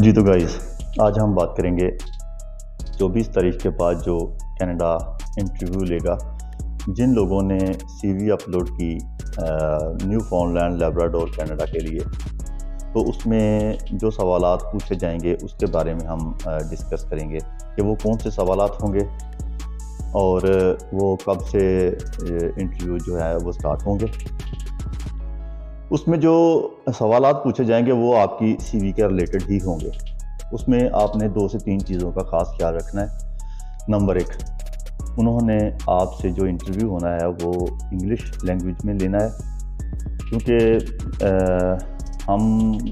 جی تو گائز، آج ہم بات کریں گے 24 تاریخ کے بعد جو کینیڈا انٹرویو لے گا، جن لوگوں نے سی وی اپلوڈ کی Newfoundland Labrador Canada کے لیے، تو اس میں جو سوالات پوچھے جائیں گے اس کے بارے میں ہم ڈسکس کریں گے کہ وہ کون سے سوالات ہوں گے اور وہ کب سے انٹرویو جو ہے وہ سٹارٹ ہوں گے۔ اس میں جو سوالات پوچھے جائیں گے وہ آپ کی سی وی کے ریلیٹڈ ہی ہوں گے۔ اس میں آپ نے 2 سے 3 چیزوں کا خاص خیال رکھنا ہے۔ نمبر 1، انہوں نے آپ سے جو انٹرویو ہونا ہے وہ انگلش لینگویج میں لینا ہے، کیونکہ ہم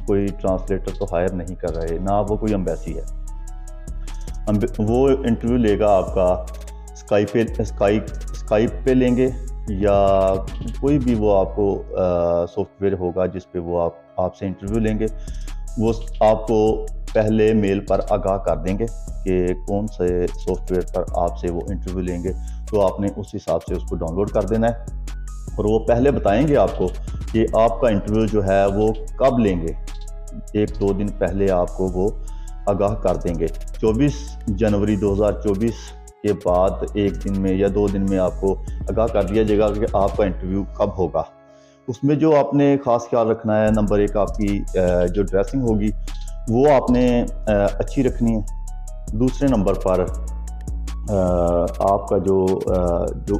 کوئی ٹرانسلیٹر تو ہائر نہیں کر رہے، نہ وہ کوئی ایمبیسی ہے۔ وہ انٹرویو لے گا آپ کا اسکائپ پہ لیں گے، یا کوئی بھی وہ آپ کو سافٹ ویئر ہوگا جس پہ وہ آپ سے انٹرویو لیں گے۔ وہ آپ کو پہلے میل پر آگاہ کر دیں گے کہ کون سے سافٹ ویئر پر آپ سے وہ انٹرویو لیں گے، تو آپ نے اس حساب سے اس کو ڈاؤن لوڈ کر دینا ہے، اور وہ پہلے بتائیں گے آپ کو کہ آپ کا انٹرویو جو ہے وہ کب لیں گے۔ 1-2 دن پہلے آپ کو وہ آگاہ کر دیں گے۔ 24 جنوری 2024 کے بعد 1 دن میں یا 2 دن میں آپ کو آگاہ کر دیا جائے گا کہ آپ کا انٹرویو کب ہوگا۔ اس میں جو آپ نے خاص خیال رکھنا ہے، نمبر 1، آپ کی جو ڈریسنگ ہوگی وہ آپ نے اچھی رکھنی ہے۔ دوسرے نمبر پر آپ کا جو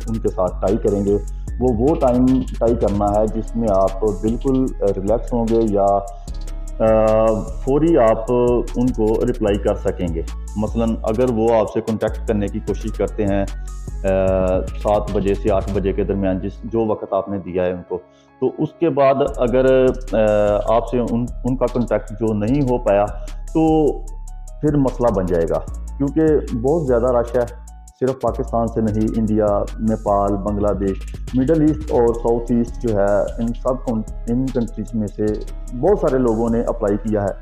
ان کے ساتھ ٹائی کریں گے وہ ٹائم ٹائی کرنا ہے جس میں آپ بالکل ریلیکس ہوں گے، یا فوری آپ ان کو رپلائی کر سکیں گے۔ مثلاً اگر وہ آپ سے کانٹیکٹ کرنے کی کوشش کرتے ہیں 7 بجے سے 8 بجے کے درمیان، جو وقت آپ نے دیا ہے ان کو، تو اس کے بعد اگر آپ سے ان کا کانٹیکٹ جو نہیں ہو پایا تو پھر مسئلہ بن جائے گا، کیونکہ بہت زیادہ رش ہے۔ صرف پاکستان سے نہیں، انڈیا، نیپال، بنگلہ دیش، مڈل ایسٹ اور ساؤتھ ایسٹ جو ہے، ان کنٹریز میں سے بہت سارے لوگوں نے اپلائی کیا ہے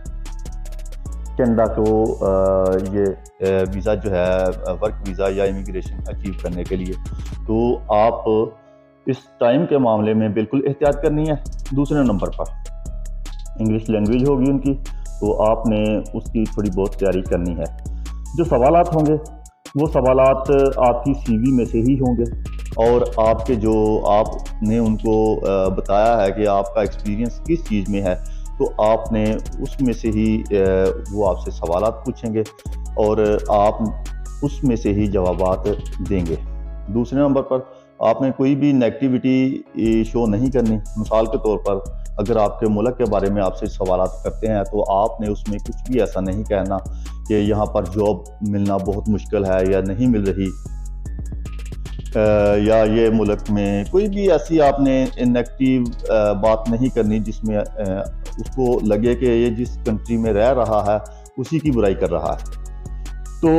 کینیڈا کو یہ ویزا جو ہے ورک ویزا یا امیگریشن اچیو کرنے کے لیے۔ تو آپ اس ٹائم کے معاملے میں بالکل احتیاط کرنی ہے۔ دوسرے نمبر پر انگلش لینگویج ہوگی ان کی، تو آپ نے اس کی تھوڑی بہت تیاری کرنی ہے۔ جو سوالات ہوں گے وہ سوالات آپ کی سی وی میں سے ہی ہوں گے، اور آپ کے جو آپ نے ان کو بتایا ہے کہ آپ کا ایکسپیرینس کس چیز میں ہے، تو آپ نے اس میں سے ہی وہ آپ سے سوالات پوچھیں گے اور آپ اس میں سے ہی جوابات دیں گے۔ دوسرے نمبر پر آپ نے کوئی بھی نیگیٹیوٹی شو نہیں کرنی۔ مثال کے طور پر اگر آپ کے ملک کے بارے میں آپ سے سوالات کرتے ہیں تو آپ نے اس میں کچھ بھی ایسا نہیں کہنا کہ یہاں پر جاب ملنا بہت مشکل ہے یا نہیں مل رہی، یا یہ ملک میں کوئی بھی ایسی آپ نے نیگیٹیو بات نہیں کرنی جس میں اس کو لگے کہ یہ جس کنٹری میں رہ رہا ہے اسی کی برائی کر رہا ہے۔ تو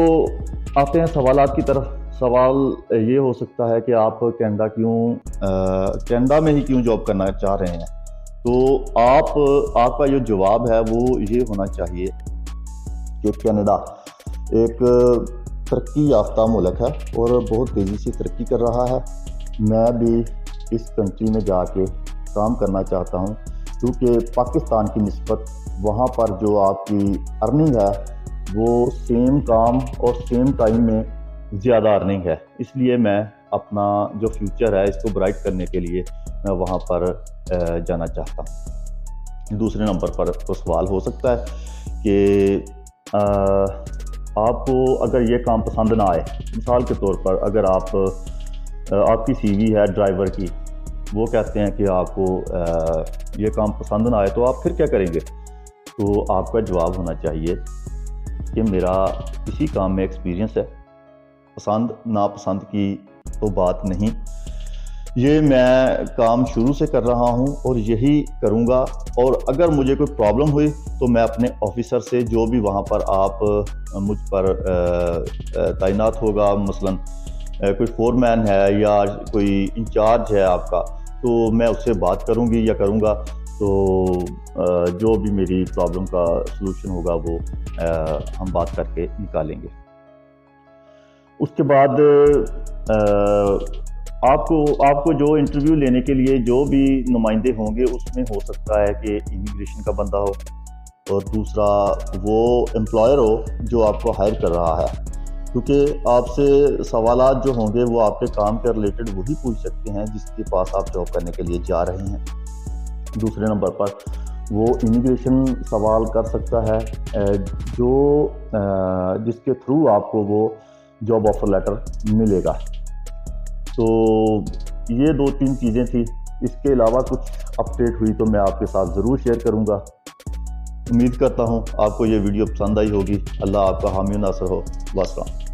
آتے ہیں سوالات کی طرف۔ سوال یہ ہو سکتا ہے کہ آپ کینیڈا میں ہی کیوں جاب کرنا چاہ رہے ہیں، تو آپ کا جو جواب ہے وہ یہ ہونا چاہیے کہ کینیڈا ایک ترقی یافتہ ملک ہے اور بہت تیزی سے ترقی کر رہا ہے۔ میں بھی اس کنٹری میں جا کے کام کرنا چاہتا ہوں، کیونکہ پاکستان کی نسبت وہاں پر جو آپ کی ارننگ ہے وہ سیم کام اور سیم ٹائم میں زیادہ ارننگ ہے، اس لیے میں اپنا جو فیوچر ہے اس کو برائٹ کرنے کے لیے میں وہاں پر جانا چاہتا ہوں۔ دوسرے نمبر پر تو سوال ہو سکتا ہے کہ آپ کو اگر یہ کام پسند نہ آئے، مثال کے طور پر اگر آپ کی سی وی ہے ڈرائیور کی، وہ کہتے ہیں کہ آپ کو یہ کام پسند نہ آئے تو آپ پھر کیا کریں گے؟ تو آپ کا جواب ہونا چاہیے کہ میرا اسی کام میں ایکسپیرینس ہے، پسند ناپسند کی تو بات نہیں، یہ میں کام شروع سے کر رہا ہوں اور یہی کروں گا، اور اگر مجھے کوئی پرابلم ہوئی تو میں اپنے آفیسر سے، جو بھی وہاں پر آپ مجھ پر تعینات ہوگا، مثلاً کوئی فور مین ہے یا کوئی انچارج ہے آپ کا، تو میں اس سے بات کروں گی یا کروں گا، تو جو بھی میری پرابلم کا سلوشن ہوگا وہ ہم بات کر کے نکالیں گے۔ اس کے بعد آپ کو جو انٹرویو لینے کے لیے جو بھی نمائندے ہوں گے اس میں ہو سکتا ہے کہ امیگریشن کا بندہ ہو، اور دوسرا وہ امپلائر ہو جو آپ کو ہائر کر رہا ہے، کیونکہ آپ سے سوالات جو ہوں گے وہ آپ کے کام کے ریلیٹڈ وہی پوچھ سکتے ہیں جس کے پاس آپ جاب کرنے کے لیے جا رہے ہیں۔ دوسرے نمبر پر وہ امیگریشن سوال کر سکتا ہے جو جس کے تھرو آپ کو وہ جاب آفر لیٹر ملے گا۔ تو یہ 2-3 چیزیں تھی، اس کے علاوہ کچھ اپڈیٹ ہوئی تو میں آپ کے ساتھ ضرور شیئر کروں گا۔ امید کرتا ہوں آپ کو یہ ویڈیو پسند آئی ہوگی۔ اللہ آپ کا حامی و ناصر ہو۔ والسلام۔